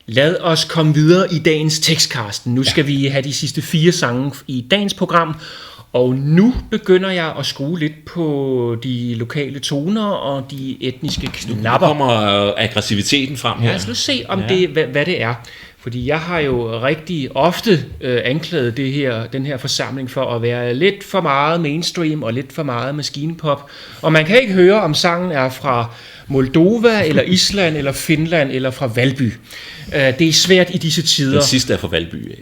Lad os komme videre i dagens tekstcasten. Nu skal vi have de sidste 4 sange i dagens program, og nu begynder jeg at skrue lidt på de lokale toner og de etniske knapper. Nu kommer aggressiviteten frem her. Ja, lad os se, om det, hvad det er. Fordi jeg har jo rigtig ofte anklaget den her forsamling for at være lidt for meget mainstream og lidt for meget maskinepop. Og man kan ikke høre, om sangen er fra Moldova, eller Island, eller Finland, eller fra Valby. Det er svært i disse tider. Den sidste er fra Valby.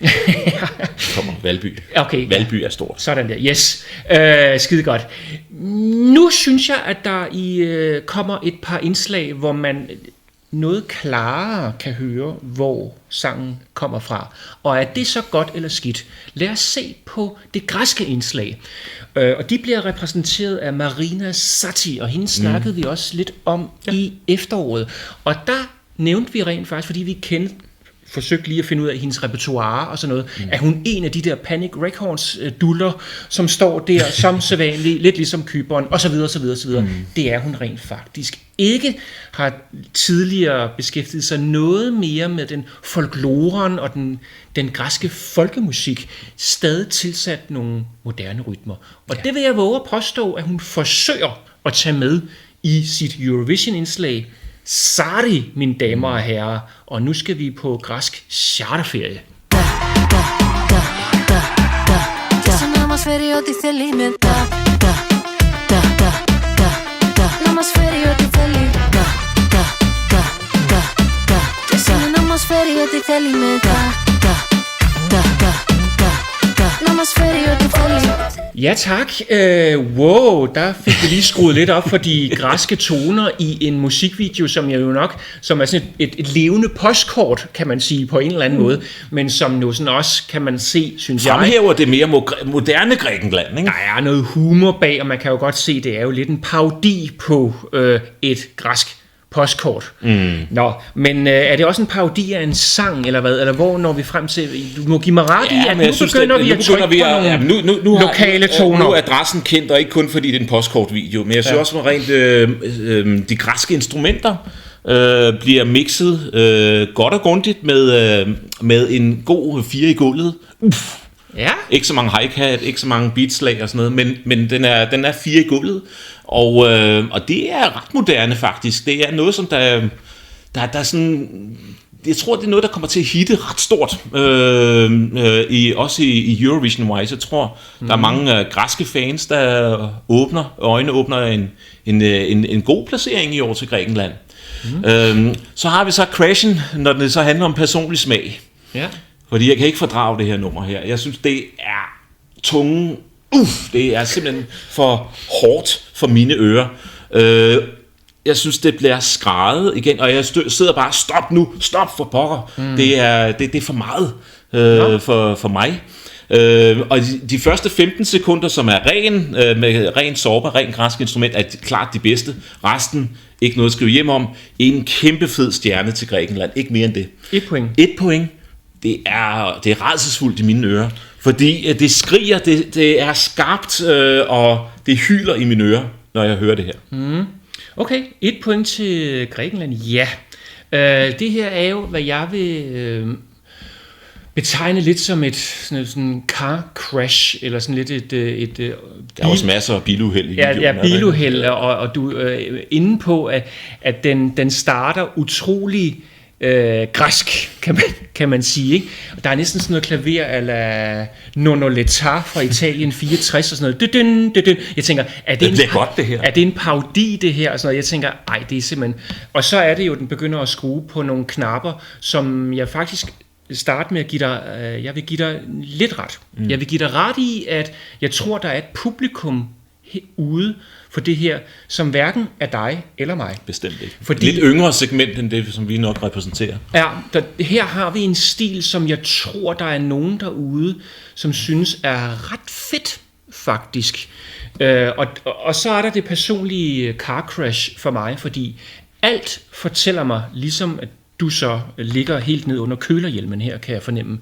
Kommer Valby. Okay. Valby er stort. Sådan der, yes. Skide godt. Nu synes jeg, at der kommer et par indslag, hvor man noget klarere kan høre, hvor sangen kommer fra. Og er det så godt eller skidt? Lad os se på det græske indslag. Og de bliver repræsenteret af Marina Satti, og hende snakkede vi også lidt om i efteråret. Og der nævnte vi rent faktisk, fordi vi forsøgte lige at finde ud af hendes repertoire og sådan noget, er hun en af de der Panic Records duller, som står der som sædvanligt, lidt ligesom Cypern, og så videre, så videre, så videre. Det er hun rent faktisk ikke, har tidligere beskæftiget sig noget mere med den folkloren og den græske folkemusik, stadig tilsat nogle moderne rytmer. Og det vil jeg våge at påstå, at hun forsøger at tage med i sit Eurovision-indslag, Sari, mine damer og herrer, og nu skal vi på græsk charterferie. Ja tak. Wow, der fik vi lige skruet lidt op for de græske toner i en musikvideo, som er sådan et levende postkort, kan man sige på en eller anden måde, men som nu sådan også kan man se, synes jeg. Fremhæver det mere moderne Grækenland, ikke? Der er noget humor bag, og man kan jo godt se, det er jo lidt en parodi på et græsk postkort. Nå, men er det også en parodi af en sang, eller hvad? Eller hvor når vi frem til? Du må give mig ret i, at nu begynder vi at trykke på nogle lokale toner. Nu er adressen kendt, og ikke kun fordi det er en postkortvideo, men jeg synes også, at rent de græske instrumenter bliver mixet godt og grundigt med en god 4 i gulvet. Ja. Ikke så mange hi-hat, ikke så mange beatslag og sådan noget, men den er 4 i gulvet, og det er ret moderne faktisk. Det er noget, som der er sådan, jeg tror, det er noget, der kommer til at hitte ret stort, også i Eurovision-wise. Jeg tror, der er mange græske fans, der åbner en god placering i år til Grækenland. Så har vi så Crashen, når det så handler om personlig smag. Ja. Fordi jeg kan ikke fordrage det her nummer her. Jeg synes, det er tunge. Det er simpelthen for hårdt for mine ører. Jeg synes, det bliver skrædet igen, og jeg sidder bare, stop for pokker. Det er for meget for mig. Og de første 15 sekunder, som er med ren sorber, ren græsk instrument, er klart de bedste. Resten, ikke noget at skrive hjem om. En kæmpe fed stjerne til Grækenland. Ikke mere end det. 1 point. Det er rædselsfuldt i mine ører, fordi det skriger, det er skarpt, og det hyler i mine ører, når jeg hører det her. Okay, 1 point til Grækenland, ja. Det her er jo, hvad jeg vil betegne lidt som et sådan car crash, eller sådan lidt et der er også masser af biluheld i videoen. Ja, biluheld, og du er inde på, at den starter utrolig græsk, kan man sige, ikke? Der er næsten sådan noget klaver a la Nonoletta fra Italien 64 og sådan noget. Jeg tænker, er det en parodi det her? Og sådan noget. Jeg tænker, det er simpelthen. Og så er det jo, den begynder at skrue på nogle knapper, som jeg faktisk starte med at give dig, jeg vil give dig lidt ret. Jeg vil give dig ret i, at jeg tror, der er et publikum ude for det her, som hverken er dig eller mig. Bestemt ikke. Fordi, lidt yngre segment end det, som vi nok repræsenterer. Ja, her har vi en stil, som jeg tror, der er nogen derude, som synes er ret fedt, faktisk. Og så er der det personlige car crash for mig, fordi alt fortæller mig, ligesom at du så ligger helt ned under kølerhjelmen her, kan jeg fornemme,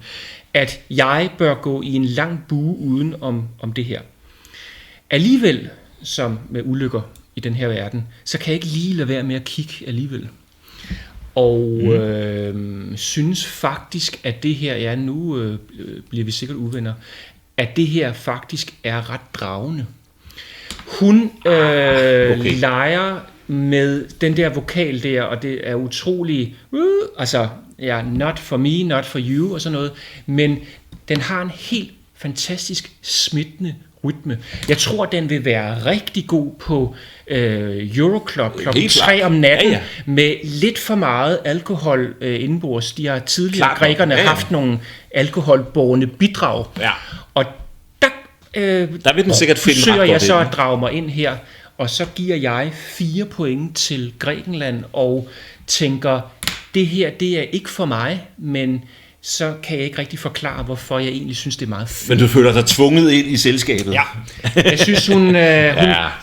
at jeg bør gå i en lang bue uden om det her. Alligevel, som med ulykker i den her verden, så kan jeg ikke lige lade være med at kigge alligevel. og synes faktisk, at det her, ja, nu bliver vi sikkert uvenner, at det her faktisk er ret dragende. Hun leger med den der vokal der, og det er utrolig, altså, ja, not for me, not for you, og sådan noget, men den har en helt fantastisk smittende rytme. Jeg tror, den vil være rigtig god på Euroclub klokken 3 om natten, med lidt for meget alkohol indenbords. De har tidligere, grækerne, haft nogle alkoholbårne bidrag, og der vil den sikkert finde forsøger jeg så at drage mig ind her, og så giver jeg 4 point til Grækenland, og tænker, det her, det er ikke for mig, men så kan jeg ikke rigtig forklare, hvorfor jeg egentlig synes, det er meget fedt. Men du føler dig tvunget ind i selskabet? Ja. Jeg synes,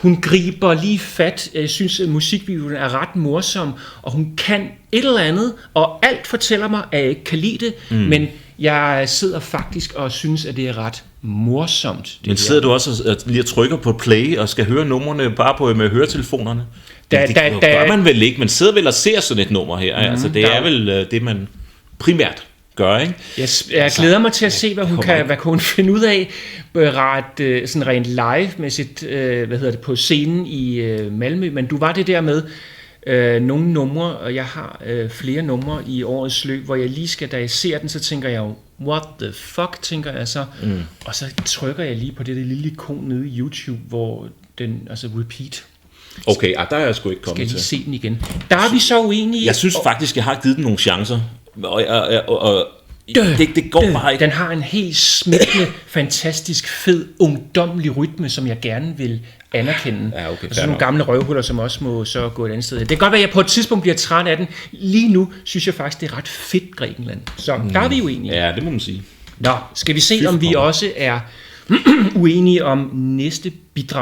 hun griber lige fat. Jeg synes, at musikvideoen er ret morsom, og hun kan et eller andet, og alt fortæller mig, at jeg ikke kan lide det, men jeg sidder faktisk og synes, at det er ret morsomt. Men sidder du også lige og trykker på play, og skal høre numrene bare med høretelefonerne? Det gør man vel ikke. Man sidder vel og ser sådan et nummer her. Altså, det er vel det, man primært gør, ikke? Jeg glæder mig til at se, hvad hun finde ud af sådan rent live-mæssigt, på scenen i Malmø. Men du var det der med nogle numre, og jeg har flere numre i årets løb, hvor jeg lige skal, da jeg ser den, så tænker jeg jo, what the fuck, tænker jeg så. Og så trykker jeg lige på det lille ikon nede i YouTube, hvor den, altså repeat. Okay, der er jeg sgu ikke kommet til. Skal lige se den igen. Der er vi så uenige. Jeg synes faktisk, jeg har givet den nogle chancer. Og det går bare ikke. Den har en helt smittende, fantastisk fed, ungdommelig rytme, som jeg gerne vil anerkende. Ja, okay, og så nogle gamle røvhuller, som også må så gå et andet sted. Det kan godt være, at jeg på et tidspunkt bliver træt af den. Lige nu synes jeg faktisk, det er ret fedt, Grækenland. Så der er vi uenige. Ja, det må man sige. Nå, skal vi se, om vi også er uenige om næste bidrag.